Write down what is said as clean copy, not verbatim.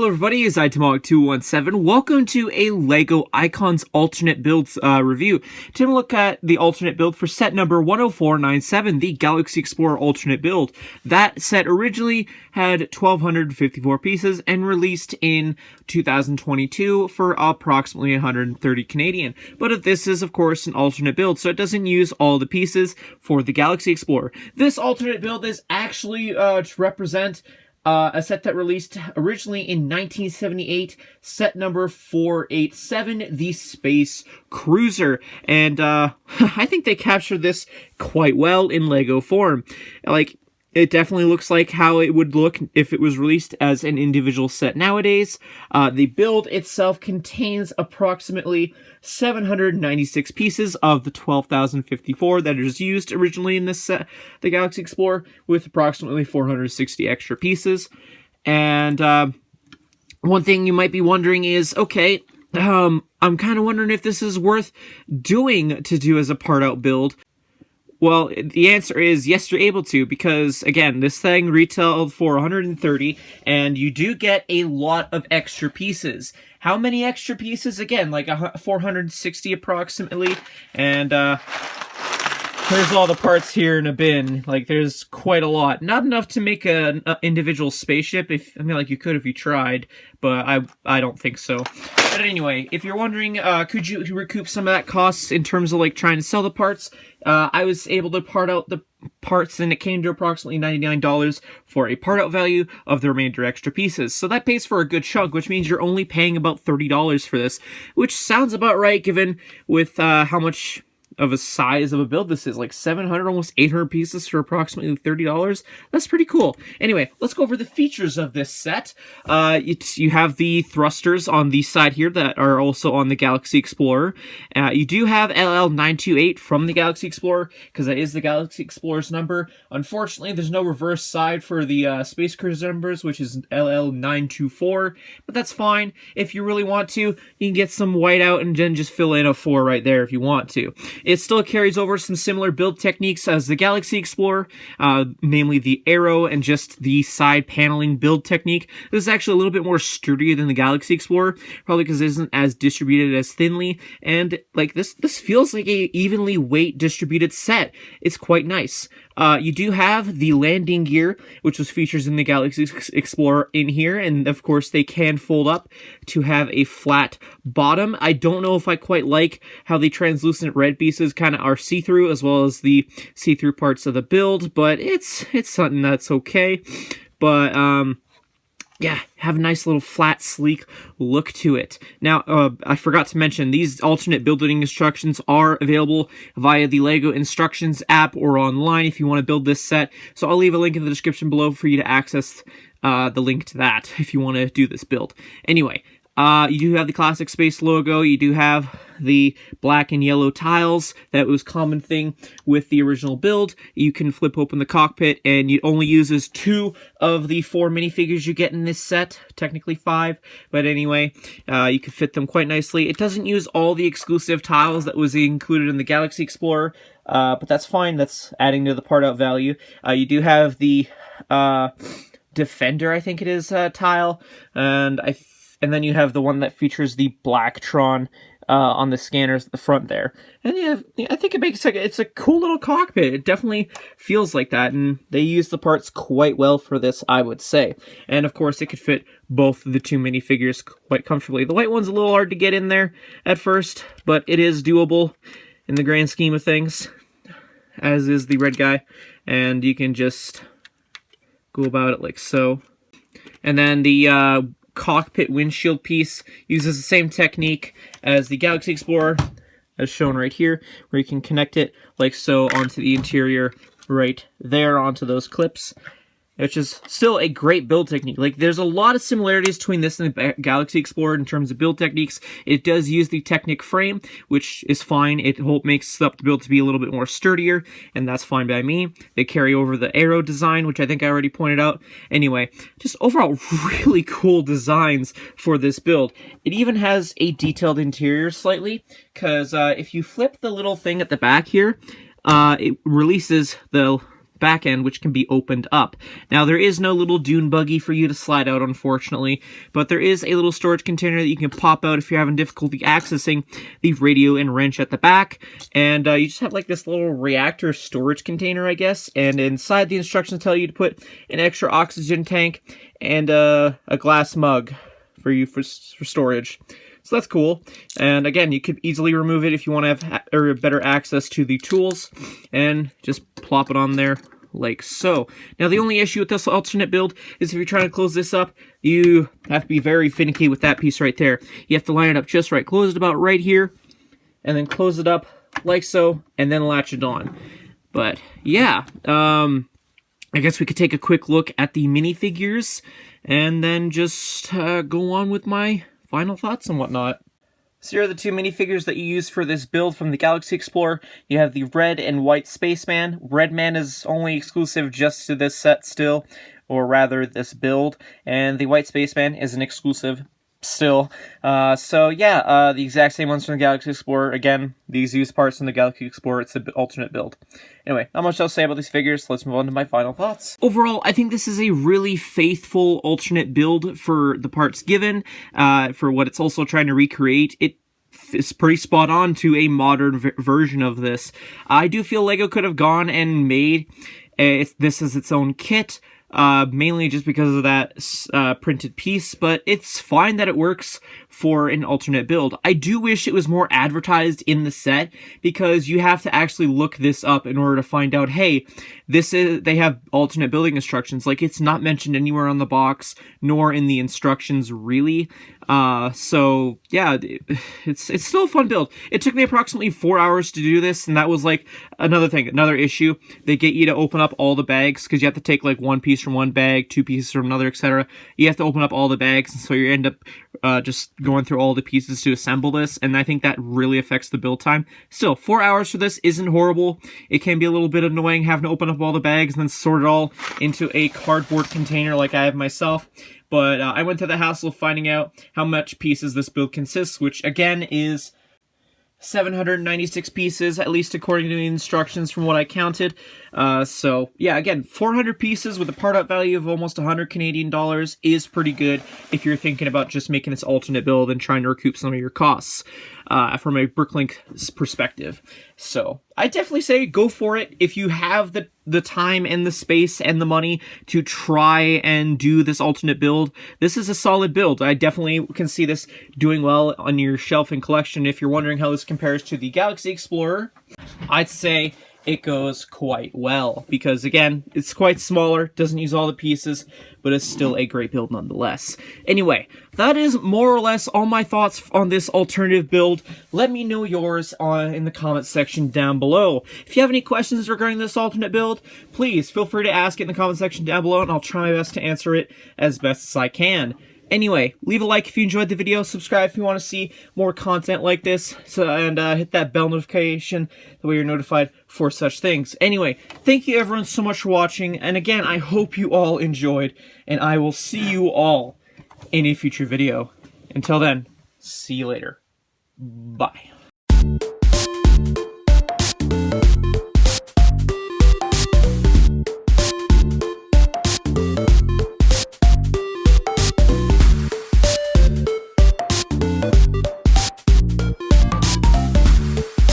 Hello everybody, it's TMOG217. Welcome to a LEGO Icons alternate builds review. Taking a look at the alternate build for set number 10497, the Galaxy Explorer alternate build. That set originally had 1,254 pieces and released in 2022 for approximately 130 Canadian. But this is of course an alternate build, so it doesn't use all the pieces for the Galaxy Explorer. This alternate build is actually to represent a set that released originally in 1978, set number 487, the Space Cruiser. And I think they captured this quite well in LEGO form. Like, it definitely looks like how it would look if it was released as an individual set nowadays. The build itself contains approximately 796 pieces of the 12,054 that is used originally in this set, the Galaxy Explorer, with approximately 460 extra pieces. And one thing you might be wondering is, okay, I'm kind of wondering if this is worth doing to do as a part-out build. Well, the answer is yes, you're able to, because, again, this thing retailed for 130, and you do get a lot of extra pieces. How many extra pieces? Again, like 460 approximately, and there's all the parts here in a bin. Like, there's quite a lot. Not enough to make an individual spaceship. Like, you could if you tried, but I don't think so. But anyway, if you're wondering, could you recoup some of that costs in terms of, like, trying to sell the parts? I was able to part out the parts, and it came to approximately $99 for a part-out value of the remainder extra pieces. So that pays for a good chunk, which means you're only paying about $30 for this, which sounds about right given with how much of a size of a build this is, like 700, almost 800 pieces for approximately $30. That's pretty cool. Anyway, let's go over the features of this set. You have the thrusters on the side here that are also on the Galaxy Explorer. You do have LL928 from the Galaxy Explorer, because that is the Galaxy Explorer's number. Unfortunately, there's no reverse side for the Space Cruiser numbers, which is LL924, but that's fine. If you really want to, you can get some white out and then just fill in a 4 right there if you want to. It still carries over some similar build techniques as the Galaxy Explorer, namely the arrow and just the side paneling build technique. This is actually a little bit more sturdier than the Galaxy Explorer, probably because it isn't as distributed as thinly, and like this feels like a evenly weight distributed set. It's quite nice. You do have the landing gear, which was features in the Galaxy Explorer in here, and of course they can fold up to have a flat bottom. I don't know if I quite like how the translucent red pieces kind of are see-through, as well as the see-through parts of the build, but it's something that's okay. But yeah, have a nice little flat, sleek look to it. Now, I forgot to mention, these alternate building instructions are available via the LEGO Instructions app or online if you want to build this set. So I'll leave a link in the description below for you to access the link to that if you want to do this build. Anyway, you do have the classic space logo. You do have the black and yellow tiles. That was a common thing with the original build. You can flip open the cockpit, and it only uses 2 of the 4 minifigures you get in this set. Technically 5, but anyway, you can fit them quite nicely. It doesn't use all the exclusive tiles that was included in the Galaxy Explorer, but that's fine. That's adding to the part-out value. You do have the Defender, I think it is, tile, and then you have the one that features the Blacktron on the scanners at the front there. And yeah, I think it makes it's a cool little cockpit. It definitely feels like that, and they use the parts quite well for this, I would say. And of course, it could fit both of the 2 minifigures quite comfortably. The white one's a little hard to get in there at first, but it is doable in the grand scheme of things, as is the red guy. And you can just go about it like so. And then the cockpit windshield piece uses the same technique as the Galaxy Explorer, as shown right here, where you can connect it like so onto the interior right there onto those clips, which is still a great build technique. Like, there's a lot of similarities between this and the Galaxy Explorer in terms of build techniques. It does use the Technic frame, which is fine. It makes up the build to be a little bit more sturdier, and that's fine by me. They carry over the arrow design, which I think I already pointed out. Anyway, just overall really cool designs for this build. It even has a detailed interior slightly, because if you flip the little thing at the back here, it releases the back end, which can be opened up. Now, there is no little dune buggy for you to slide out, unfortunately, but there is a little storage container that you can pop out if you're having difficulty accessing the radio and wrench at the back. And you just have like this little reactor storage container, I guess, and inside the instructions tell you to put an extra oxygen tank and a glass mug for storage. So that's cool. And again, you could easily remove it if you want to have better access to the tools, and just plop it on there like so. Now, the only issue with this alternate build is if you're trying to close this up, you have to be very finicky with that piece right there. You have to line it up just right. Close it about right here, and then close it up like so, and then latch it on. But yeah, I guess we could take a quick look at the minifigures, and then just go on with my final thoughts and whatnot. So here are the two minifigures that you use for this build from the Galaxy Explorer. You have the red and white Spaceman. Red Man is only exclusive just to this set still, or rather this build, and the white Spaceman is an exclusive still. So yeah, the exact same ones from the Galaxy Explorer. Again, these use parts from the Galaxy Explorer. It's an alternate build. Anyway, not much else to say about these figures. Let's move on to my final thoughts. Overall, I think this is a really faithful alternate build for the parts given, for what it's also trying to recreate. It is pretty spot on to a modern version of this. I do feel LEGO could have gone and made this as its own kit, mainly just because of that printed piece, but it's fine that it works for an alternate build. I do wish it was more advertised in the set, because you have to actually look this up in order to find out, hey, they have alternate building instructions. Like, it's not mentioned anywhere on the box, nor in the instructions, really. So yeah, it's still a fun build. It took me approximately 4 hours to do this, and that was like another issue. They get you to open up all the bags, because you have to take like one piece from one bag, two pieces from another, etc. You have to open up all the bags, and so you end up just going through all the pieces to assemble this, and I think that really affects the build time. Still, 4 hours for this isn't horrible. It can be a little bit annoying having to open up all the bags and then sort it all into a cardboard container like I have myself. But I went to the hassle of finding out how much pieces this build consists, which again is 796 pieces, at least according to the instructions from what I counted. So yeah, again, 400 pieces with a part out value of almost 100 Canadian dollars is pretty good if you're thinking about just making this alternate build and trying to recoup some of your costs from a Bricklink perspective. So I definitely say go for it if you have the time and the space and the money to try and do this alternate build. This is a solid build. I definitely can see this doing well on your shelf and collection. If you're wondering how this compares to the Galaxy Explorer, I'd say it goes quite well, because again, it's quite smaller, doesn't use all the pieces, but it's still a great build nonetheless. Anyway, that is more or less all my thoughts on this alternative build. Let me know yours in the comments section down below. If you have any questions regarding this alternate build, please feel free to ask it in the comment section down below, and I'll try my best to answer it as best as I can. Anyway, leave a like if you enjoyed the video, subscribe if you want to see more content like this, and hit that bell notification, that way you're notified for such things. Anyway, thank you everyone so much for watching, and again, I hope you all enjoyed, and I will see you all in a future video. Until then, see you later. Bye.